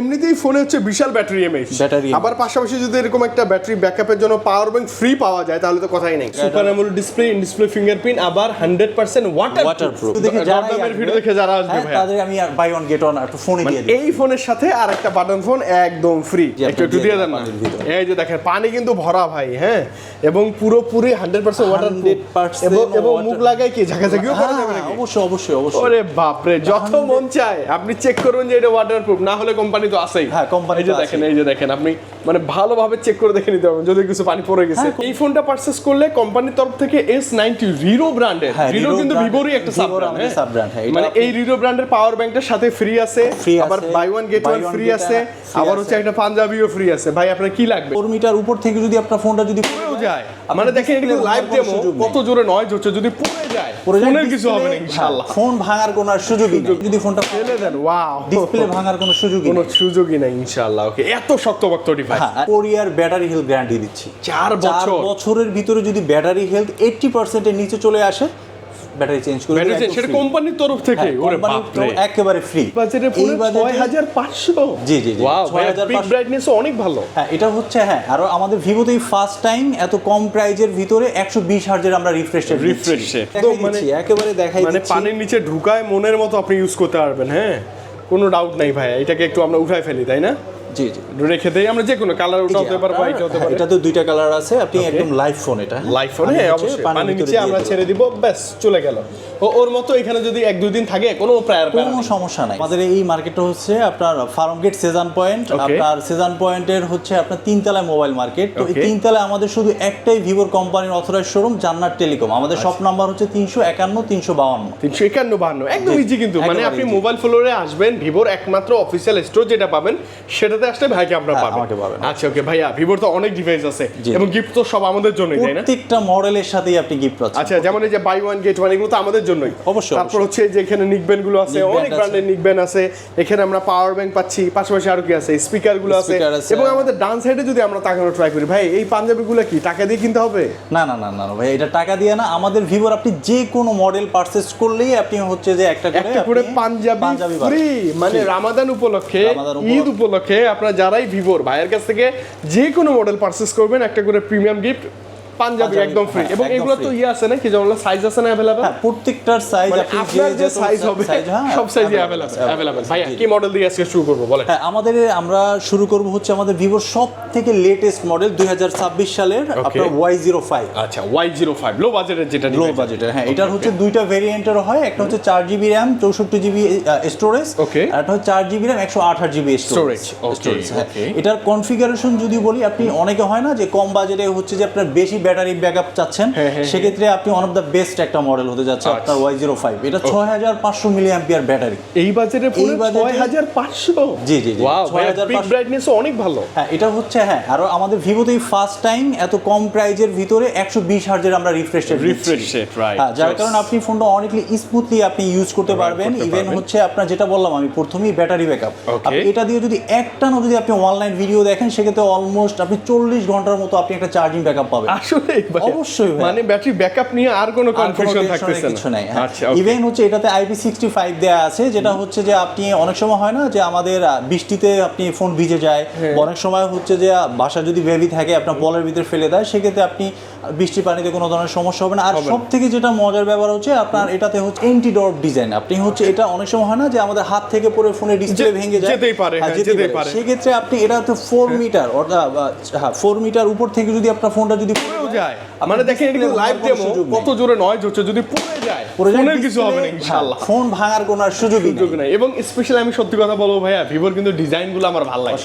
এমনিতেই ফোনে হচ্ছে বিশাল ব্যাটারি এমএইচ, আবার পাশাপাশি যদি এরকম একটা ব্যাটারি ব্যাকআপের জন্য পাওয়ার ব্যাংক ফ্রি পাওয়া যায় তাহলে তো কথাই নেই। Super AMOLED display, in display fingerprint, আবার 100% ওয়াটারপ্রুফ। দেখে যারা ভিডিও দেখে যারা আসবে ভাই তাদের আমি বাই ওয়ান গেট ওয়ান একটা ফোন দিয়ে দিই। এই ফোনের সাথে আরেকটা বাটন ফোন একদম ফ্রি, একটু দিয়ে দেন না। এই যে দেখেন পানি কিন্তু ভরা ভাই, হ্যাঁ, এবং পুরোপুরি 100% ওয়াটারপ্রুফ, এবং মুখ লাগায় কি ঝাঁকাঝাঁকিও করা যাবে নাকি? অবশ্যই অবশ্যই অবশ্যই। ওরে বাপ রে, যত মন চায় আপনি চেক করুন যে এটা ওয়াটারপ্রুফ, না হলে কোম্পানি তো আছেই। হ্যাঁ, কোম্পানি এই যে দেখেন, এই যে দেখেন, আপনি মানে ভালোভাবে চেক করে দেখে নিতে পারবেন যদি কিছু পানি পড়ে গেছে। এই ফোনটা পারচেজ করলে কোম্পানির তরফ থেকে S90 রিরো ব্র্যান্ডের, রিরো কিন্তু ভিভোরই একটা সাব ব্র্যান্ড, মানে এই রিরো ব্র্যান্ডের পাওয়ার ব্যাংকটার সাথে ফ্রি আছে, আবার buy one get one free আছে, আবার হচ্ছে একটা পাঞ্জাবিও ফ্রি আছে। ভাই আপনার কি লাগবে? 4 মিটার উপর থেকে যদি আপনার ফোনটা যদি পড়েও যায়, মানে দেখেন এটা লাইভ ডেমো কত জোরে নয় হচ্ছে, যদি পড়ে যায় ফোনের কিছু হবে না ইনশাআল্লাহ। ফোন ভাঙার কোনো সুযোগই নেই, যদি ফোনটা ফেলে দেন ওয়াও, ডিসপ্লে ভাঙার কোনো সুযোগই নাই ইনশাআল্লাহ। ওকে, এত শক্তপোক্ত ডিভাইস। কোরিয়ার ব্যাটারি হেলথ গ্যারান্টি দিচ্ছি 4 বছরের ভিতরে যদি ব্যাটারি হেলথ 80% এর নিচে চলে আসে, ব্যাটারি চেঞ্জ করে ব্যাটারি চেঞ্জ, সেটা কোম্পানির তরফ থেকে। ওরে বাপ রে, একেবারে ফ্রি। বাজেটে পুরো 6500। জি জি জি, ওয়াও, পিক ব্রাইটনেস অনেক ভালো। হ্যাঁ, এটা হচ্ছে হ্যাঁ, আর আমাদের ভিভোতেই ফার্স্ট টাইম এত কম প্রাইজের ভিতরে 120 হার্জের আমরা রিফ্রেশ একদম মানে একেবারে দেখাই মানে পানির নিচে ঢুকায় মনের মতো আপনি ইউজ করতে পারবেন। হ্যাঁ, কোনো ডাউট নাই ভাই। এটাকে একটু আমরা উঠাই ফেলি, তাই না? জি জি, রেখে দেই আমরা, যে কোনো কালার উঠাতে পারবো, হোয়াইট হতে পারে। এটা তো দুইটা কালার আছে, আপনি একদম লাইভ ফোন, এটা লাইভ ফোন, হ্যাঁ অবশ্যই। পানির নিচে আমরা ছেড়ে দিব, ব্যাস চলে গেল। ওর মতো এখানে যদি 1-2 দিন থাকে কোনো কোনো সমস্যা নাই। আমাদের এই মার্কেটটা হচ্ছে আপনার ফার্ম গেট সেজান পয়েন্ট, আপনার সেজান পয়েন্টের হচ্ছে আপনার 3 তলায় মোবাইল মার্কেট। তো এই 3 তলায় আমাদের শুধু একটাই ভিভোর কোম্পানির অথরাইজ শোরুম, জান্নাত টেলিকম। আমাদের শপ নাম্বার হচ্ছে 351-352 একদম ইজি। কিন্তু মানে আপনি মোবাইল ফ্লোরে আসবেন, ভিভোর একমাত্র অফিশিয়াল স্টোর যেটা পাবেন সেটাতে আসলে ভাইকে আপনারা পাবেন। আচ্ছা ওকে ভাইয়া, ভিভোর তো অনেক ডিভাইস আছে এবং গিফট তো সব আমাদের জন্যই, তাই না? প্রত্যেকটা মডেলের সাথেই আপনি গিফট পাচ্ছেন। আচ্ছা, যেমন এই যে বাই ওয়ান গেট ওয়ান, এগুলো তো আমাদের জন্যই। অবশ্যই। তারপর হচ্ছে যে এখানে নিকব্যান্ড গুলো আছে, অনেক ব্র্যান্ডের নিকব্যান্ড আছে। এখানে আমরা পাওয়ার ব্যাংক পাচ্ছি, পাশাপাশি আরো কি আছে, স্পিকার গুলো আছে। এবং আমাদের ডান সাইডে যদি আমরা তাকানো ট্রাই করি, ভাই এই পাঞ্জাবি গুলো কি টাকা দিয়ে কিনতে হবে? না না না না ভাই, এটা টাকা দিয়ে না। আমাদের ভিভোর আপনি যে কোনো মডেল পারচেজ করলেই আপনি হচ্ছে যে একটা করে পাঞ্জাবি ফ্রি, মানে রামাদান উপলক্ষে, ঈদ উপলক্ষে আপনারা যারাই ভিভোর ভাইয়ের কাছ থেকে যে কোনো মডেল পারচেজ করবেন, একটা করে প্রিমিয়াম গিফট পাঞ্জাবি একদম ফ্রি। এবং এগুলো তো আছে না কি, যেমন সাইজ আছে না अवेलेबल? হ্যাঁ, প্রত্যেকটার সাইজ আপনি যে সাইজ হবে সব সাইজই अवेलेबल। ভাই কি মডেল দিয়ে আজকে শুরু করব বলেন? হ্যাঁ, আমরা শুরু করব হচ্ছে আমাদের ভিভোর সবথেকে লেটেস্ট মডেল 2026 সালের আপনার Y05। আচ্ছা, Y05 লো বাজেটের, যেটা লো বাজেটের। হ্যাঁ, এটার হচ্ছে দুইটা ভেরিয়েন্টের হয়, একটা হচ্ছে 4GB RAM 64GB স্টোরেজ, আর একটা হচ্ছে 4GB RAM 128GB স্টোরেজ। এটার কনফিগারেশন যদি বলি, আপনি অনেকে হয় না যে কম বাজেটে হচ্ছে যে আপনার বেশি ব্যাটারি ব্যাকআপ চাচ্ছেন, সেক্ষেত্রে আপনি ওয়ান অফ দ্য বেস্ট একটা মডেল হতে যাচ্ছে আপনার Y05। এটা 6500 মিলিঅ্যাম্পিয়ার ব্যাটারি এই বাজেটে, পুরো 6500। জি জি জি, ওয়াও, পিক ব্রাইটনেস অনেক ভালো। হ্যাঁ, এটা হচ্ছে হ্যাঁ, আর আমাদের ভিভোতেই ফার্স্ট টাইম এত কম প্রাইজের ভিতরে 120 হার্জের আমরা রিফ্রেশ রেট, হ্যাঁ, যার কারণে আপনি ফোনটা অনেকলি স্মুথলি আপনি ইউজ করতে পারবেন। ইভেন হচ্ছে আপনার যেটা বললাম আমি প্রথমেই, ব্যাটারি ব্যাকআপ, আপনি এটা দিয়ে যদি একটানা যদি আপনি অনলাইন ভিডিও দেখেন, সেক্ষেত্রে অলমোস্ট আপনি 40 ঘন্টার মতো আপনি একটা চার্জিং ব্যাকআপ পাবেন। আসলে অবশ্যই, মানে ব্যাটারি ব্যাকআপ নিয়ে আর কোনো কনফিউশন থাকতেছে কিছু নাই। আচ্ছা, ইভেন হচ্ছে এটাতে IP65 দেয়া আছে, যেটা হচ্ছে যে আপনি অনেক সময় হয় না যে আমাদের বৃষ্টিতে আপনি ফোন ভিজে যায়, অনেক সময় হচ্ছে যে বাসা যদি বেবি থাকে আপনার বলের ভিতরে ফেলে দেয়, সেক্ষেত্রে আপনি বৃষ্টির পানিতে কোনো ধরনের সমস্যা হবে না। আর সব থেকে যেটা মজার ব্যাপার হচ্ছে আপনার এটাতে হচ্ছে এন্টি ড্রপ ডিজাইন। আপনি হচ্ছে এটা অনেক সময় হয় না যে আমাদের হাত থেকে পড়ে ফোনের ডিসপ্লে ভেঙে যায়, যেতেই পারে। সেক্ষেত্রে আপনি এটা তো 4 মিটার, অর্থাৎ 4 মিটার উপর থেকে যদি আপনার ফোনটা যদি পড়েও যায়, মানে দেখেন এটা লাইভ ডেমো কত জোরে নয় হচ্ছে, যদি পড়ে যায় ফোনের কিছু হবে না ইনশাআল্লাহ। ফোন ভাঙার কোনো সুযোগই নাই। এবং স্পেশালি আমি সত্যি কথা বলবো ভাইয়া, ভিভোর কিন্তু ডিজাইনগুলো আমার ভালো লাগে,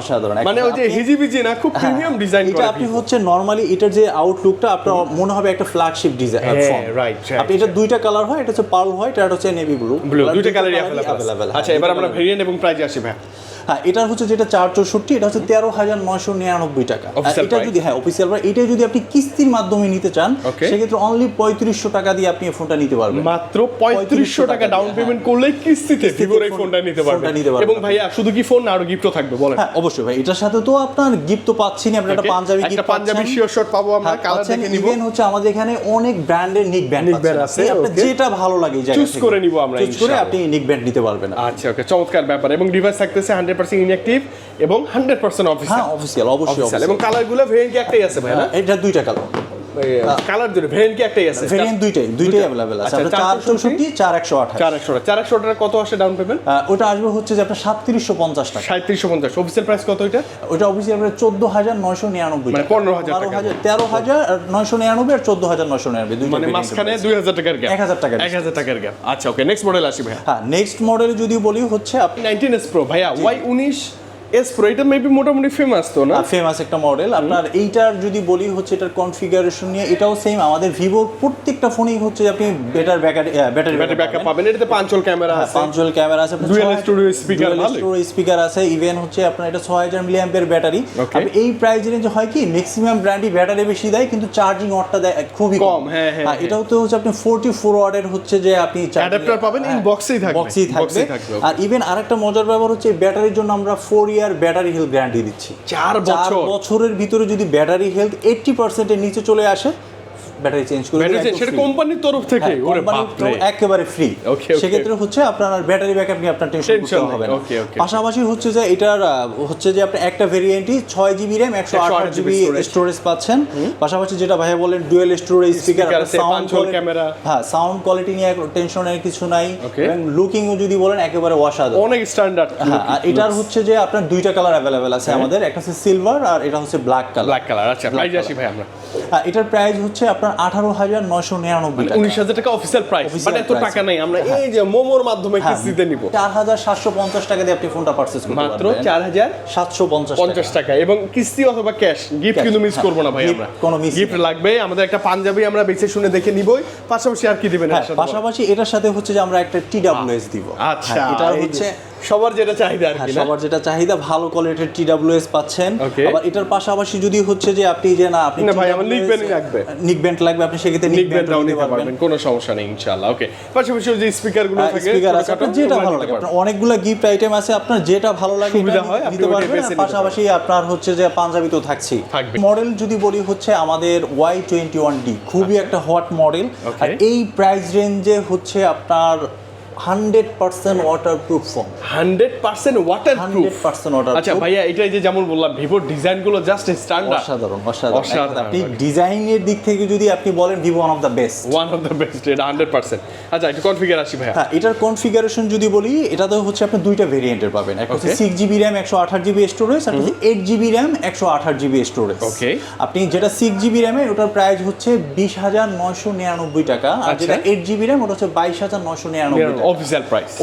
অসাধারণ। মানে ওই যে হিজিবিজি না, খুব প্রিমিয়াম ডিজাইন করে। এটা আপনি হচ্ছে নরমালি এটার যে আউটলুকটা আপনার মনে হবে একটা ফ্ল্যাগশিপ ডিজাইন ফোন, রাইট? আপনি এটা দুইটা কালার হয়, এটা হচ্ছে পার্ল হোয়াইট আর এটা হচ্ছে নেভি ব্লু, দুইটা কালারই अवेलेबल। আচ্ছা, এবার আমরা ভেরিয়েন্ট এবং প্রাইসে আসি ভাই। হ্যাঁ, এটা হচ্ছে যেটা 464, এটা হচ্ছে 13,999 টাকা। এটা যদি অফিসিয়াল, এটা যদি আপনি কিস্তির মাধ্যমে নিতে চান, সেক্ষেত্রে অনলি 3500 টাকা দিয়ে আপনি এই ফোনটা নিতে পারবেন। মাত্র 3500 টাকা ডাউন পেমেন্ট করলে কিস্তিতে ভিভোর এই ফোনটা নিতে পারবেন। এবং ভাইয়া শুধু কি ফোন না, আরো গিফটও থাকবে বলেন? হ্যাঁ, অবশ্যই ভাই, এটার সাথে তো আপনার গিফট তো পাচ্ছেনই, আপনার একটা পাঞ্জাবি গিফট, একটা পাঞ্জাবি শিওর শট পাবো আমরা, কালার দেখে নিব। ইভেন হচ্ছে আমাদের এখানে অনেক ব্র্যান্ডের নিক ব্যান্ড আছে, আপনি যেটা ভালো লাগে এই জায়গা চুজ করে নিব আমরা, চুজ করে আপনি নিক ব্যান্ড নিতে পারবেন। আচ্ছা, ওকে, চমৎকার ব্যাপার। এবং ডিভাইস থাকতেছে 100% ইনঅ্যাক্টিভ এবং 100% অফিসিয়াল। হ্যাঁ অফিসিয়াল, অবশ্যই অফিসিয়াল। এবং কালারগুলো ভেরিয়েন্ট কি একটাই আছে ভাই না? এটা দুইটা কালার, কালার দুটো ভেরিয়েন্ট কি একটাই আছে? ভেরিয়েন্ট দুইটাই अवेलेबल আছে। আপনার 464 4128 400 টাকা কত আসে ডাউন পেমেন্ট? ওটা আসবে হচ্ছে যে আপনার 3750 টাকা। 3750। অফিসিয়াল প্রাইস কত এটা? ওটা অফিসিয়াল প্রাইস 14999 মানে 15000 টাকা। 13999 আর 14999 দুইটা মানে মাঝখানে 2000 টাকার গ্যাপ। 1000 টাকা। 1000 টাকার গ্যাপ। আচ্ছা ওকে, নেক্সট মডেল আসি ভাই। হ্যাঁ নেক্সট মডেল যদি বলি হচ্ছে আপনি 19s Pro ভাইয়া, Y19 S Pro, এটা মেবি মোটামুটি ফেমাস তো না? ফেমাস একটা মডেল। আপনার এইটার যদি বলি হচ্ছে এটার কনফিগারেশন নিয়ে এটাও সেম, আমাদের ভিভোর প্রত্যেকটা ফোনেই হচ্ছে আপনি বেটার ব্যাটারি ব্যাকআপ পাবেন। এটাতে পাঁচল ক্যামেরা আছে, পাঁচজোল ক্যামেরা আছে, ডুয়াল স্টুডিও স্পিকার, স্পিকার আছে, ইভেন হচ্ছে আপনার এটা 6000 মিলিঅ্যাম্পিয়ার ব্যাটারি। Okay. আর এই প্রাইস রেঞ্জে হয় কি ম্যাক্সিমাম ব্র্যান্ডই ব্যাটারি বেশি দেয় কিন্তু চার্জিং ওয়াটটা দেয় খুবই কম। হ্যাঁ। এটাও তো হচ্ছে আপনি 44 ওয়াটের হচ্ছে যে আপনি অ্যাডাপ্টার পাবেন, ইন বক্সেই থাকবে। বক্সেই থাকবে। আর ইভেন আরেকটা মজার ব্যাপার হচ্ছে ব্যাটারির জন্য আমরা 4 ইয়ার ব্যাটারি হেলথ গ্যারান্টি দিচ্ছি। 4 বছরের ভিতরে যদি ব্যাটারি হেলথ 80% এর নিচে চলে আসে ব্যাটারি চেঞ্জ করে দিলে সেটা কোম্পানির তরফ থেকে। ওরে বাপ রে, একেবারে ফ্রি। সেক্ষেত্রে হচ্ছে আপনার ব্যাটারি ব্যাকআপ নিয়ে আপনার টেনশন করতে হবে না। পাশাপাশি হচ্ছে যে এটার হচ্ছে যে আপনি একটা ভেরিয়েন্টই 6GB RAM 128GB স্টোরেজ পাচ্ছেন। পাশাপাশি যেটা ভাইয়া বলেন dual storage speaker, sound camera. হ্যাঁ সাউন্ড কোয়ালিটি নিয়ে টেনশনের কিছু নাই। এবং লুকিংও যদি বলেন একেবারে অসাধারণ, অনেক স্ট্যান্ডার্ড। হ্যাঁ আর এটার হচ্ছে যে আপনার দুইটা কালার अवेलेबल আছে আমাদের, একটা হচ্ছে সিলভার আর এটা হচ্ছে ব্ল্যাক কালার। আচ্ছা প্রাইস আসি ভাই আমরা। এটার প্রাইস হচ্ছে আপনার 18999 টাকা। 19000 টাকা অফিশিয়াল প্রাইস। মানে এত টাকা নাই, আমরা এই যে মোমোর মাধ্যমে কিস্তিতে নিব। 4750 টাকা দিয়ে আপনি ফোনটা পারচেজ করতে পারবেন। মাত্র 4750 টাকা। এবং কিস্তি অথবা ক্যাশ, গিফট কিন্তু মিস করব না ভাই আমরা। কোনো মিস গিফট লাগবে আমাদের একটা পাঞ্জাবি, আমরা বেছে শুনে দেখে নিবই। পাশাপাশি আর কি দিবেন এর সাথে? পাশাপাশি এটার সাথে হচ্ছে যে আমরা একটা TWS দিব। আচ্ছা এটা হচ্ছে সবার যেটা চাহিদা আর কি না? সবার যেটা চাহিদা, ভালো কোয়ালিটির TWS পাচ্ছেন। আবার এটার পাশাপাশি যদি হচ্ছে যে আপনি যে না আপনি ভাই আমার নিকবেন্ড লাগবে, নিকবেন্ড লাগবে, আপনি সেক্ষেত্রে নিকবেন্ডটাও নিতে পারবেন, কোনো সমস্যা নেই ইনশাআল্লাহ। ওকে, পাশাপাশি যে স্পিকারগুলো থাকে, স্পিকার আছে আপনার যেটা ভালো লাগে, আপনার অনেকগুলা গিফট আইটেম আছে, আপনার যেটা ভালো লাগে সুবিধা হয় আপনি নিতে পারবেন। পাশাপাশি আপনার হচ্ছে যে পাঞ্জাবি তো থাকছেই। মডেল যদি বলি হচ্ছে আমাদের Y21D, খুবই একটা হট মডেল। আর এই প্রাইস রেঞ্জে হচ্ছে আপনার 100% ওয়াটারপ্রুফ ফোন। 100% ওয়াটারপ্রুফ। 100% ওয়াটারপ্রুফ। আচ্ছা ভাইয়া, এটাই যে যেমন বললাম ভিভোর ডিজাইনগুলো জাস্ট স্ট্যান্ডার্ড, অসাধারণ। আপনি ডিজাইনের দিক থেকে যদি আপনি বলেন Vivo one of the best, এটা 100%। আচ্ছা একটু কনফিগার আসি ভাইয়া। হ্যাঁ এটার কনফিগারেশন যদি বলি, এটাতে হচ্ছে আপনি দুইটা ভেরিয়েন্টের পাবেন। একটা হচ্ছে 6GB RAM 128GB স্টোরেজ, আর হচ্ছে 8GB RAM 128GB স্টোরেজ। ওকে, আপনি যেটা 6GB RAM এর ওটার প্রাইস হচ্ছে 20999 টাকা, আর যেটা 8GB RAM ওটা হচ্ছে 22999 টাকা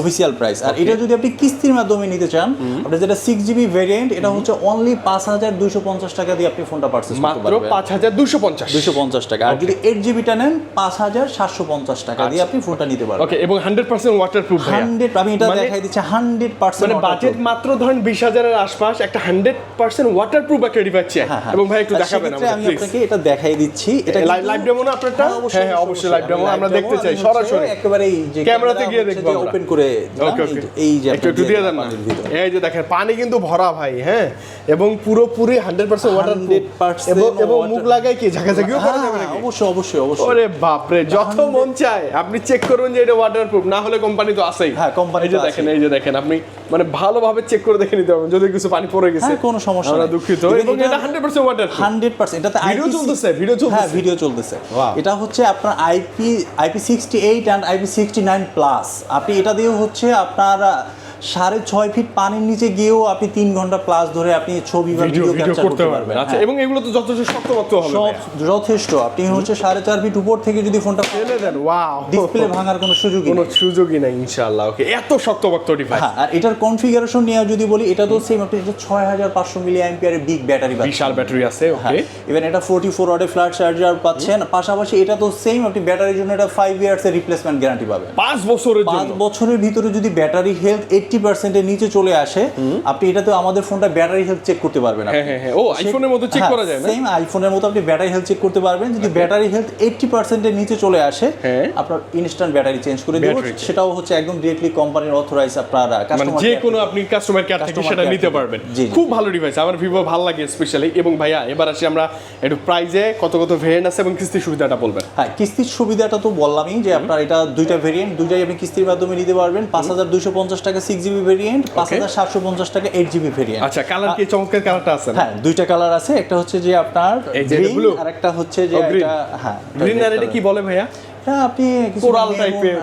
অফিসিয়াল প্রাইস। আর এটা যদি আপনি কিস্তির মাধ্যমে নিতে চান, আপনি যেটা 6GB ভেরিয়েন্ট, এটা হচ্ছে অনলি 5250 টাকা দিয়ে আপনি ফোনটা পারচেজ করতে পারবেন। মাত্র 5250 টাকা। আর যদি 8GB টা নেন 5750 টাকা দিয়ে আপনি ফোনটা নিতে পারবেন। ওকে, এবং 100% ওয়াটারপ্রুফ ভাইয়া। 100, আমি এটা দেখাই দিচ্ছি 100%। মানে বাজেট মাত্র ধরেন 20000 এর আশপাশ, একটা 100% ওয়াটারপ্রুফ একটা ডিভাইস চাই। এবং ভাই একটু দেখাবেন আমাদের, আমি আপনাকে এটা দেখাই দিচ্ছি। এটা লাইভ ডেমো না আপনারটা? হ্যাঁ অবশ্যই লাইভ ডেমো আমরা দেখতে চাই সরাসরি, একেবারে এই যে ক্যামেরাতে গিয়ে দেখব আমরা। ওপেন করে এই যে একটু দিয়ে দেন না, এই যে দেখেন পানি কিন্তু ভরা ভাই। হ্যাঁ, এবং পুরোপুরি 100% ওয়াটারপ্রুফ, এবং মুখ লাগাই কি ঝাঁকাঝাঁকিও করা যাবে নাকি? অবশ্যই। ওরে বাপ রে, যত মন চায় আপনি চেক করুন যে এটা ওয়াটারপ্রুফ, না হলে কোম্পানি তো আছেই। হ্যাঁ কোম্পানি এই যে দেখেন আপনি মানে ভালোভাবে চেক করে দেখে নিতে পারবেন যদি কিছু পানি পড়ে গেছে। কোনো সমস্যা আমরা দুঃখিত। এবং এটা 100% ওয়াটারপ্রুফ। 100%। এটাতে ভিডিও চলতেছে। হ্যাঁ ভিডিও চলতেছে। এটা হচ্ছে আপনার IP68 and IP69 প্লাস। আপনি এটা দিয়ে হচ্ছে আপনার 6.5 ফিট পানির নিচে গিয়েও আপনি 3 ঘন্টা প্লাস ধরে আপনি ছবি বা ভিডিও ক্যাপচার করতে পারবেন। আচ্ছা, এবং এগুলো তো যথেষ্ট শক্তপোক্ত হবে, সব যথেষ্ট। আপনি হচ্ছে 4.5 ফিট উপর থেকে যদি ফোনটা ফেলে দেন, ওয়াও, ডিসপ্লে ভাঙার কোনো সুযোগই নাই ইনশাআল্লাহ। ওকে, এত শক্তপোক্ত ডিভাইস। আর এটার কনফিগারেশন নিয়ে যদি বলি, এটা তো সেম, আপনি 6500 মিলিঅ্যাম্পিয়ার এর বিগ ব্যাটারি পাচ্ছেন, বিশাল ব্যাটারি আছে। ওকে, ইভেন এটা 44 ওয়াটের ফ্ল্যাট চার্জার পাচ্ছেন। পাশাপাশি এটা তো সেম, আপনি ব্যাটারির জন্য এটা 5 ইয়ার্স এর রিপ্লেসমেন্ট গ্যারান্টি পাবেন। 5 বছরের জন্য। 5 বছরের ভিতরে যদি ব্যাটারি হেলথ 80% এর নিচে চলে আসে, আপনি এটা তো আমাদের ফোনটা ব্যাটারি হেলথ চেক করতে পারবেন। হ্যাঁ, ও আইফোনের মতো চেক করা যায় না? সেম আইফোনের মতো আপনি ব্যাটারি হেলথ চেক করতে পারবেন। যদি ব্যাটারি হেলথ 80% এর নিচে চলে আসে, আপনার ইনস্ট্যান্ট ব্যাটারি চেঞ্জ করে দেব। সেটাও হচ্ছে একদম ডিরেক্টলি কোম্পানির অথরাইজ, আপনার কাস্টমার যে কোনো আপনি কাস্টমার কেয়ার থেকে সেটা নিতে পারবেন। খুব ভালো ডিভাইস, আমার ভিভো ভালো লাগে স্পেশালি। এবং ভাইয়া এবার আসি আমরা একটু প্রাইজে, কত ভেরিয়েন্ট আছে এবং কিস্তির সুবিধাটা বলবেন। হ্যাঁ, কিস্তির সুবিধাটা তো বললামই যে আপনার এটা দুইটা ভেরিয়েন্ট, দুইটাই আপনি কিস্তির মাধ্যমে নিতে পারবেন। 5250 টাকা 6 6GB ভেরিয়েন্ট, 5750 টাকা 8GB ভেরিয়েন্ট। আচ্ছা, কালার কি চমৎকার কালারটা আছে? হ্যাঁ, দুইটা কালার আছে, একটা হচ্ছে যে আপনার গ্রিন আর একটা হচ্ছে যে এটা হ্যাঁ গ্রিন আর এটা কি বলে ভাইয়া? হ্যাঁ, আপনি কোরাল টাইপের,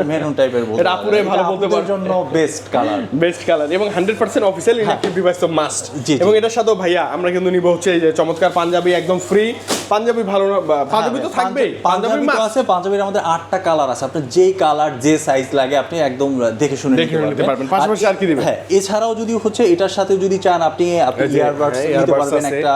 মেরুন টাইপের বলতে এটা আপুরে ভালো বলতে পারেন জন্য বেস্ট কালার এবং 100% অফিশিয়াল ইনঅ্যাক্টিভ ডিভাইস তো মাস্ট। জি। এবং এটার সাথে ভাইয়া আমরা কিন্তু নিব হচ্ছে এই যে চমৎকার পাঞ্জাবি, একদম ফ্রি পাঞ্জাবি। ভালো না পাঞ্জাবি তো থাকবেই, পাঞ্জাবি তো আছে, পাঞ্জাবির আমাদের 8টা কালার আছে, আপনি যেই কালার যে সাইজ লাগে আপনি একদম দেখে শুনে নিতে পারবেন। পাশাপাশি আর কি দিবেন? হ্যাঁ, এছাড়াও যদি হচ্ছে এটার সাথে যদি চান আপনি ইয়ারবাডস নিতে পারবেন একটা,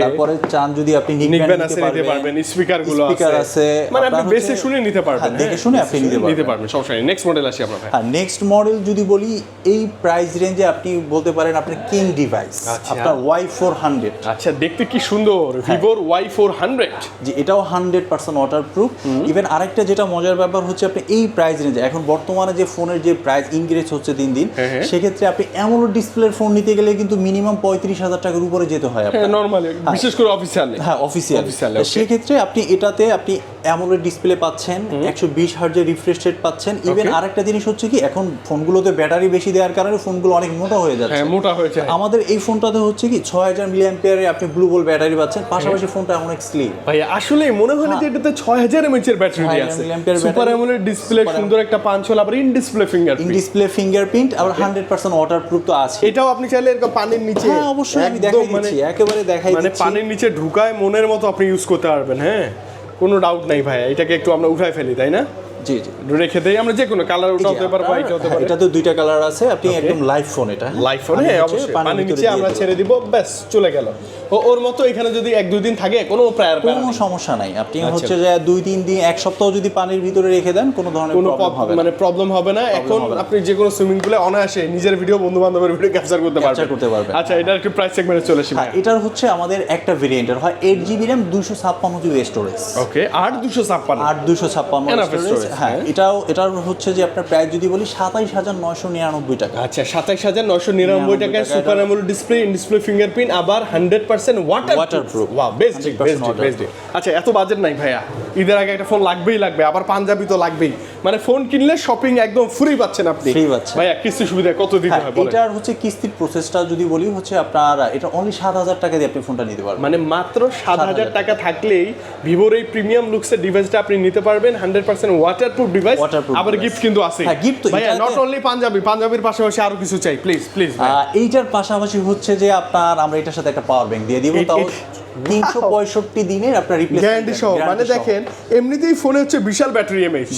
তারপরে চান যদি আপনি নিকব্যান্ড নিতে পারবেন, স্পিকার গুলো আছে, মানে আপনি বেসে শুনে নিতে পারবেন, দেখে শুনে আপনি নিতে পারবেন। সমস্যা নেই। নেক্সট মডেল আসি আমরা ভাই। হ্যাঁ, নেক্সট মডেল যদি বলি এই প্রাইস রেঞ্জে আপনি বলতে পারেন আপনার কিং ডিভাইস, আপনার Y400। আচ্ছা, দেখতে কি সুন্দর, ভিভোর Y400। যে এটাও 100% ওয়াটারপ্রুফ। ইভেন আরেকটা যেটা মজার ব্যাপার হচ্ছে আপনি এই প্রাইস রেঞ্জে এখন বর্তমানে যে ফোনের যে প্রাইস ইনক্রিজ হচ্ছে দিন দিন, সেক্ষেত্রে আপনি অ্যামোলেড ডিসপ্লের ফোন নিতে গেলে কিন্তু মিনিমাম 35,000 টাকার উপরে যেতে হয় আপনার। হ্যাঁ, নরমালি, বিশেষ করে অফিসিয়ালি। হ্যাঁ, অফিসিয়াল। সেক্ষেত্রে আপনি এটাতে আপনি অ্যামোলেড ডিসপ্লে পাচ্ছেন, 120 হার্জের রিফ্রেশ রেট পাচ্ছেন। ইভেন আরেকটা জিনিস হচ্ছে কি, এখন ফোনগুলোতে ব্যাটারি বেশি দেওয়ার কারণে ফোনগুলো অনেক মোটা হয়ে যাচ্ছে। হ্যাঁ, মোটা হয়েছে। আমাদের এই ফোনটাতে হচ্ছে কি 6000 মিলিঅ্যাম্পিয়ারের আপনি ব্লু গোল্ড ব্যাটারি পাচ্ছেন, পাশাপাশি ফোনটা অনেক স্লিম। ভাই আসলে মনে হয় যে এটাতে 6000 mAh এর ব্যাটারি আছে, সুপার অ্যামোলেড ডিসপ্লে, সুন্দর একটা পাঞ্চ হোল, আবার ইন ডিসপ্লে ফিঙ্গারপ্রিন্ট, আবার 100% ওয়াটারপ্রুফ তো আছে। এটাও আপনি চাইলে এরকম পানির নিচে, হ্যাঁ অবশ্যই আমি দেখাই দিচ্ছি, একেবারে দেখাই দিচ্ছি, মানে পানির নিচে ঢুকায় মনের মতো আপনি ইউজ করতে পারবেন। হ্যাঁ, কোনো ডাউট নাই ভাই। এটাকে একটু আমরা উঠাই ফেলি, তাই না? জি জি, রেখে দেই আমরা, যে কোনো কালার উঠাতে পারবো, এটা হতে পারে। এটাতে দুইটা কালার আছে, আপনি একদম লাইভ ফোন, এটা লাইভ ফোন, হ্যাঁ অবশ্যই পানির নিচে আমরা ছেড়ে দিব, ব্যাস চলে গেল। ওর মতো এখানে যদি 1-2 দিন থাকে কোনো কোনো সমস্যা নাই। আপনি হচ্ছে যে 2-3 দিন, এক সপ্তাহ যদি পানির ভিতরে রেখে দেন কোনো ধরনের প্রবলেম হবে না, মানে প্রবলেম হবে না। এখন আপনি যে কোনো সুইমিং পুলে অনায়াসে নিজের ভিডিও, বন্ধু বান্ধবের ভিডিও ক্যাপচার করতে পারবেন। আচ্ছা, এটার একটু প্রাইস সেগমেন্টে চলে আসি। এটার হচ্ছে আমাদের একটা ভেরিয়েন্টের হয় 8GB RAM, 256GB স্টোরেজ। ওকে, 256 স্টোরেজ। হ্যাঁ, এটার হচ্ছে যে আপনার প্রাইস যদি বলি 27999 টাকা। আচ্ছা, 27999 টাকায় super AMOLED display, in display fingerprint, আবার 100% ওয়াটারপ্রুফ। Wow, best. আচ্ছা, এত বাজেট নাই ভাইয়া, ঈদের আগে একটা ফোন লাগবেই, আবার পাঞ্জাবি তো লাগবেই। মানে ফোন কিনলে শপিং একদম ফ্রি পাচ্ছেন আপনি। ভাইয়া কিস্তি সুবিধা কত দিতে হয় বলেন? এটার হচ্ছে কিস্তির প্রসেসটা যদি বলি হচ্ছে আপনার এটা অনলি 7000 টাকা দিয়ে আপনি ফোনটা নিতে পারবেন। মানে মাত্র 7000 টাকা থাকলেই ভিভোর এই প্রিমিয়াম লুকসের ডিভাইসটা আপনি নিতে পারবেন, 100% ওয়াটারপ্রুফ ডিভাইস। আবার গিফট কিন্তু আছে। হ্যাঁ, গিফট তো ভাইয়া নট অনলি পাঞ্জাবির পাশাপাশি আরো কিছু চাই, প্লিজ। এইটার পাশাপাশি হচ্ছে যে আপনার আমরা এটার সাথে একটা পাওয়ার ব্যাংক দিয়ে দিব, তাও 365 দিনের আপনার রিপ্লেসমেন্ট গ্যারান্টি সহ। মানে দেখেন, এমনিতেই ফোনে হচ্ছে বিশাল ব্যাটারি এমএইচ,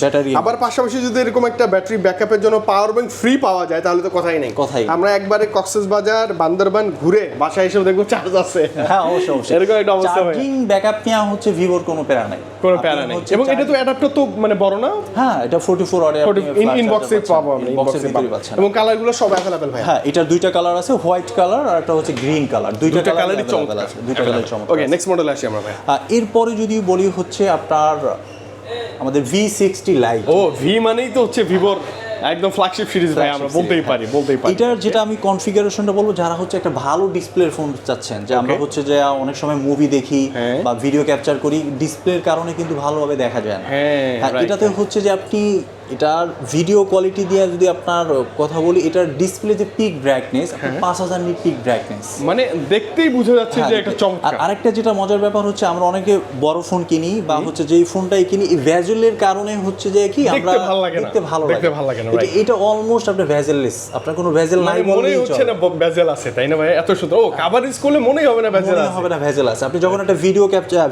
আবার পাশাপাশি যদি এরকম একটা ব্যাটারি ব্যাকআপের জন্য পাওয়ার ব্যাংক ফ্রি পাওয়া যায় তাহলে তো কথাই নেই। আমরা একবারে কক্সবাজার, বান্দরবান ঘুরে বাসায় এসে দেখবো চার্জ আছে। হ্যাঁ, অবশ্যই এরকম একটা অবস্থা হয়। চার্জিং ব্যাকআপ নেওয়া হচ্ছে ভিভোর কোনো প্যারা নাই। এবং এটা তো অ্যাডাপ্টার তো মানে বড় না? হ্যাঁ, এটা 44 ওয়াট ইনবক্সে পাবো আমরা, ইনবক্সে পাচ্ছেন। এবং কালারগুলো সব अवेलेबल ভাই। হ্যাঁ, এটার দুইটা কালার আছে, হোয়াইট কালার আর একটা হচ্ছে গ্রিন কালার। দুইটা কালারই চমৎকার আছে, দুইটা কালারই চমৎকার। ওকে, নেক্সট মডেল আসি আমরা ভাই। এরপরে যদি বলি হচ্ছে আপনার আমাদের V60 Lite। ও, ভি মানেই তো হচ্ছে ভিভোর একদম ফ্ল্যাগশিপ সিরিজ ভাই, আমরা বলতেই পারি। এটার যেটা আমি কনফিগারেশনটা বলবো, যারা হচ্ছে একটা ভালো ডিসপ্লের ফোন চাচ্ছেন, যে আমরা হচ্ছে যে অনেক সময় মুভি দেখি বা ভিডিও ক্যাপচার করি, ডিসপ্লের কারণে কিন্তু ভালোভাবে দেখা যায় না। এটাতে হচ্ছে যে আপনি এটার ভিডিও কোয়ালিটি দিয়ে যদি আপনার কথা বলি, এটার ডিসপ্লে যে peak brightness 5000 nit peak brightness, মানে দেখতেই বোঝা যাচ্ছে যে একটা চমৎকার। আর আরেকটা যেটা মজার ব্যাপার হচ্ছে, আমরা অনেকে বড় ফোন কিনি বা হচ্ছে যেই ফোনটাই কিনি, এই ভেজেলের কারণে হচ্ছে যে কি আমরা দেখতে ভালো লাগে না। এটা অলমোস্ট আপনার ভেজেললেস, আপনার কোনো ভেজেল নাই মনেই হচ্ছে না ভেজেল আছে, তাই না ভাই? এত সুন্দর। ও, কভারেজ করলে মনেই হবে না ভেজেল আছে। আপনি যখন একটা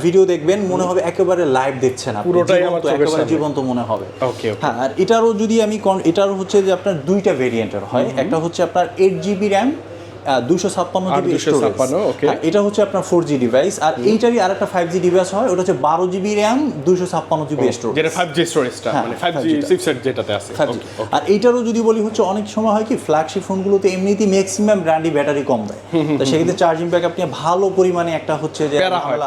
ভিডিও দেখবেন, মনে হবে একেবারে লাইভ দেখছেন আপনি, পুরোটাই আমার একেবারে জীবন্ত মনে হবে। ওকে। হ্যাঁ, আর এটারও যদি আমি এটারও হচ্ছে যে আপনার দুইটা ভেরিয়েন্টের হয়, একটা হচ্ছে আপনার 8GB RAM, 256GB স্টোরেজ। এটা হচ্ছে আপনার 4G ডিভাইস। আর এইটারই আরেকটা 5G ডিভাইস হয়, ওটা হচ্ছে 12GB RAM, 256GB স্টোরেজ, যেটা 5G স্টোরেজটা, মানে 5G চিপসেট যেটাতে আছে। আর এইটারও যদি বলি হচ্ছে অনেক সময় হয় কি, ফ্ল্যাগশিপ ফোনগুলোতে এমনিতেই ম্যাক্সিমাম ব্র্যান্ডই ব্যাটারি কম দেয়, তো সেক্ষেত্রে চার্জিং ব্যাকআপ নিয়ে ভালো পরিমাণে একটা হচ্ছে যে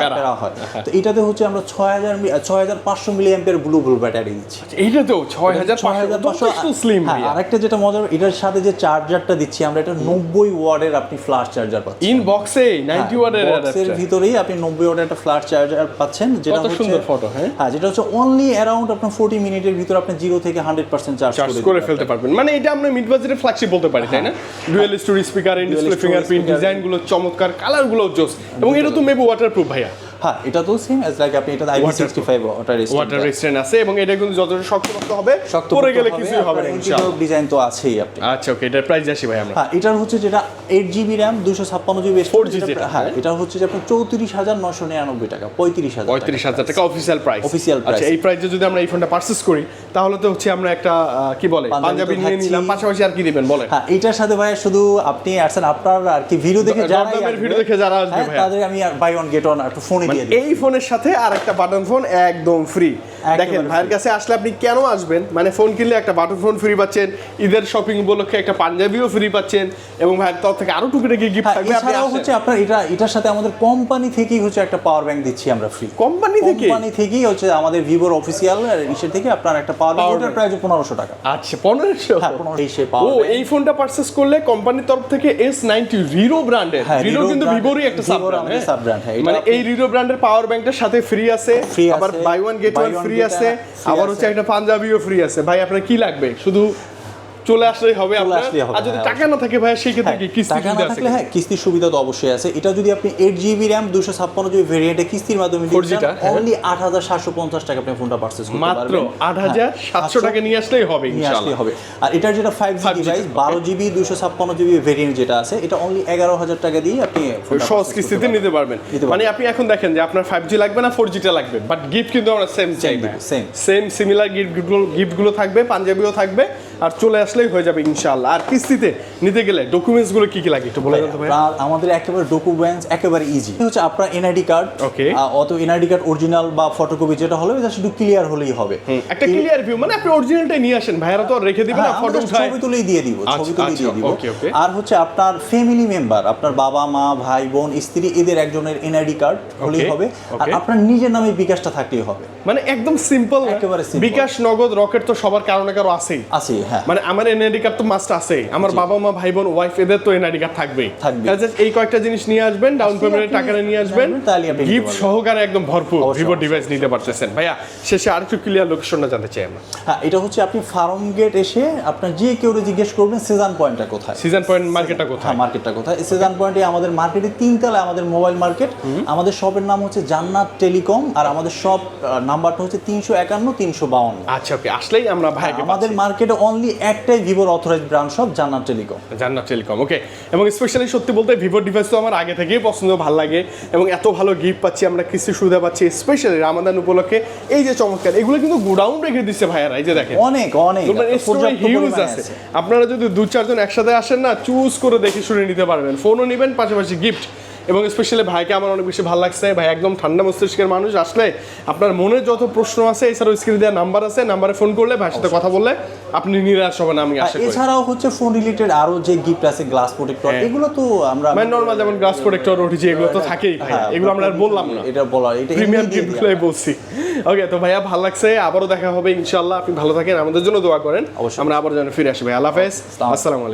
প্যারা হয়। তো এটাতে হচ্ছে আমরা 6500 মিলিঅ্যাম্পিয়ার ব্লু ব্যাটারি দিচ্ছি। এইটাতেও 6500 স্লিম। আরেকটা যেটা মজার, এটার সাথে যে চার্জারটা দিচ্ছি আমরা, এটা 90 ওয়াটের ওয়াটের আপনি ফ্ল্যাশ চার্জার পাচ্ছেন ইন বক্সে 90 ওয়াটের বক্সের ভিতরেই আপনি 90 ওয়াটের একটা ফ্ল্যাশ চার্জার পাচ্ছেন, যেটা কত সুন্দর ফটো। হ্যাঁ, যেটা হচ্ছে অনলি অ্যারাউন্ড আপনার 40 মিনিটের ভিতর আপনি 0 থেকে 100% চার্জ করে ফেলতে পারবেন। মানে এটা আমরা মিড বাজেটের ফ্ল্যাগশিপ বলতে পারি, তাই না? Dual story speaker, in display fingerprint, design গুলো চমৎকার, কালার গুলো জোস, এবং এটা তো মেবি ওয়াটারপ্রুফ ভাইয়া। হ্যাঁ, এটা তো সেম অ্যাজ লাইক আপনি এটা IP65 ওয়াটার রেজিস্ট্যান্ট আছে, এবং এটা কিন্তু যতটা শক্ত হবে পরে গেলে কিছুই হবে না ইনশাআল্লাহ। ডিজাইন তো আছেই আপনি। আচ্ছা, ওকে, এটার প্রাইস আসি ভাই আমরা। হ্যাঁ, এটার হচ্ছে যেটা 8GB RAM 256GB 4G যেটা, হ্যাঁ, এটা হচ্ছে যে আপনার 34,999 টাকা, 35,000 টাকা অফিশিয়াল প্রাইস। Official price. আচ্ছা, এই প্রাইসে যদি আমরা এই ফোনটা পারচেজ করি তাহলে তো হচ্ছে আমরা একটা কি বলে পাঞ্জাবি নিয়ে নিলাম, পাশাপাশি আর কি দিবেন বলেন? হ্যাঁ, এটার সাথে ভাই শুধু আপনি আসেন আপনার আর কি ভিডিও দেখে যারা আসবে ভাই, তাদের আমি বাই ওয়ান গেট ওয়ান একটা ফোন দিয়ে দিই। এই ফোনের সাথে আর একটা বাটন ফোন একদম ফ্রি। দেখেন ভাইয়ের কাছে আসলে আপনি কেন আসবেন, মানে ফোন কিনলে একটা বাটন ফোন ফ্রি পাচ্ছেন, ঈদের শপিং উপলক্ষে একটা পাঞ্জাবিও ফ্রি পাচ্ছেন, এবং ভাইয়ের তরফ থেকে আরো টুকিটাকি গিফট থাকবে। এছাড়াও হচ্ছে আপনার এটার সাথে আমাদের কোম্পানি থেকেই হচ্ছে একটা পাওয়ার ব্যাংক দিচ্ছি আমরা ফ্রি। কোম্পানি থেকেই হচ্ছে আমাদের ভিভোর অফিসিয়াল ইসের থেকে আপনার একটা পাওয়ার ব্যাংক, ওটার প্রাইস 1500 টাকা। আচ্ছা, 1500? হ্যাঁ, 1500। ও, এই ফোনটা পারচেজ করলে কোম্পানির তরফ থেকে S90 রিরো ব্র্যান্ডের, রিরো কিন্তু ভিভোরই একটা সাব ব্র্যান্ড, মানে এই রিরো ব্র্যান্ডের পাওয়ার ব্যাংকটার সাথে ফ্রি আছে, আবার buy one get one free আছে, আবার হচ্ছে একটা পাঞ্জাবিও ফ্রি আছে। ভাই আপনার কি লাগবে, শুধু চলে আসলেই হবে আপনার। আর যদি টাকা না থাকে ভাই, সেই ক্ষেত্রে কি কিস্তি টাকা না থাকলে হ্যাঁ, কিস্তির সুবিধা তো অবশ্যই আছে। এটা যদি আপনি 8GB RAM 256GB ভেরিয়েন্টে কিস্তির মাধ্যমে দিচ্ছেন, অনলি 8,750 টাকা আপনি ফোনটা পারচেজ করতে পারবেন। মাত্র 8,700 টাকা নিয়ে আসলেই হবে ইনশাআল্লাহ। আর এটার যেটা 5G device 12GB 256GB variant যেটা আছে, এটা অনলি 11,000 টাকা দিয়ে আপনি সহজ কিস্তিতে নিতে পারবেন। মানে আপনি এখন দেখেন যে আপনার 5G লাগবে না 4G টা লাগবে, বাট গিফট কিন্তু আমরা সেম চাইবে, সেম সিমিলার গিফটগুলো থাকবে, পাঞ্জাবিও থাকবে, আর চলে আসলেই হয়ে যাবে ইনশাআল্লাহ। আর কিস্তিতে নিতে গেলে ডকুমেন্টস গুলো কি কি লাগে একটু বলে দেন তো ভাই। আমাদের একেবারে ডকুমেন্টস একেবারে ইজি হচ্ছে আপনার এনআইডি কার্ড, ওকে, অত এনআইডি কার্ড অরিজিনাল বা ফটোকপি যেটা হলো, এটা শুধু ক্লিয়ার হলেই হবে। একটা ক্লিয়ার ভিউ, মানে আপনি অরিজিনালটাই নিয়ে আসেন, ভাইরা তো আর রেখে দিবেন না, ফটো উঠায় ছবি তুলেই দিয়ে দিব, ছবি তুলেই দিয়ে দিব। ওকে। আর হচ্ছে আপনার ফ্যামিলি মেম্বার, আপনার বাবা মা ভাই বোন স্ত্রী, এদের একজনের এনআইডি কার্ড হলেই হবে, আর আপনার নিজের নামে বিকাশটা থাকলেই হবে। মানে একদম সিম্পল, একেবারে সিম্পল। বিকাশ, নগদ, রকেট তো সবার কারো না কারো আছেই। হ্যাঁ, মানে আমার এনআইডি কার্ড তো মাস্ট আছে, আমার বাবা মা ভাই বোন ওয়াইফ এদের তো এনআইডি কার্ড থাকবেই। এই কয়েকটা জিনিস নিয়ে আসবেন, ডাউন পেমেন্টের টাকা নিয়ে আসবেন, গিফট সহকারে একদম ভরপুর ভিভো ডিভাইস নিতে পারতেছেন। ভাইয়া শেষে আরেকটু ক্লিয়ার লোকেশনটা জানতে চাই আমরা। হ্যাঁ, এটা হচ্ছে আপনি ফার্ম গেট এসে আপনার যে কেউ জিজ্ঞেস করবেন সিজন পয়েন্টটা কোথায়, সিজন পয়েন্ট মার্কেটটা কোথায়। হ্যাঁ, মার্কেটটা কোথায়। সিজন পয়েন্টে আমাদের মার্কেটে 3 তলায় আমাদের মোবাইল মার্কেট। আমাদের শপের নাম হচ্ছে জান্নাত টেলিকম, আর আমাদের শপ নাম্বারটা হচ্ছে 351 352। আচ্ছা, ওকে, আসলেই আমরা ভাইকে আমাদের মার্কেটে অনলি একটাই ভিভোর অথরাইজড ব্রাঞ্চ শপ, জান্নাত টেলিকম। জান্নাত টেলিকম, ওকে। এবং স্পেশালি সত্যি বলতে ভিভো ডিভাইস তো আমার আগে থেকেই পছন্দ, ভালো লাগে, এবং এত ভালো গিফট পাচ্ছি আমরা, কিস্তি সুবিধা পাচ্ছি, স্পেশালি রামাদান উপলক্ষে এই যে চমৎকার, এগুলো কিন্তু গোডাউন রেখে দিচ্ছে ভাইয়ারা, এই যে দেখেন অনেক হিউজ আছে। আপনারা যদি 2-4 জন একসাথে আসেন না, চুজ করে দেখে শুনে নিতে পারবেন, ফোনও নেবেন, পাশাপাশি গিফট। এবং স্পেশালি ভাইকে আমার অনেক বেশি ভালো লাগছে, ভাই একদম ঠান্ডা মস্তিষ্কের মানুষ। আসলে আপনার মনের যত প্রশ্ন আছে, এছাড়াও স্ক্রিনে দেওয়া নাম্বার আছে, নাম্বারে ফোন করলে ভাইয়ের সাথে কথা বললে আপনি নিরাশ হবেন আমি আশা করি। এছাড়াও হচ্ছে ফোন রিলেটেড আরো যে গিফট আছে, গ্লাস প্রোটেক্টর, এগুলো তো আমরা মানে নরমাল যেমন গ্লাস প্রোটেক্টর, ওটিজি, এগুলো তো থাকেই ভাই, এগুলো আমরা আর বললাম না, এটা বলা, এটা প্রিমিয়াম গিফটগুলোই বলছি। ওকে, তো ভাইয়া ভালো লাগছে, আবারও দেখা হবে ইনশাআল্লাহ। আপনি ভালো থাকেন, আমাদের জন্য দোয়া করেন, আমরা আবার যেন ফিরে আসি ভাই। আল্লাহ হাফেজ, আসসালামু আলাইকুম।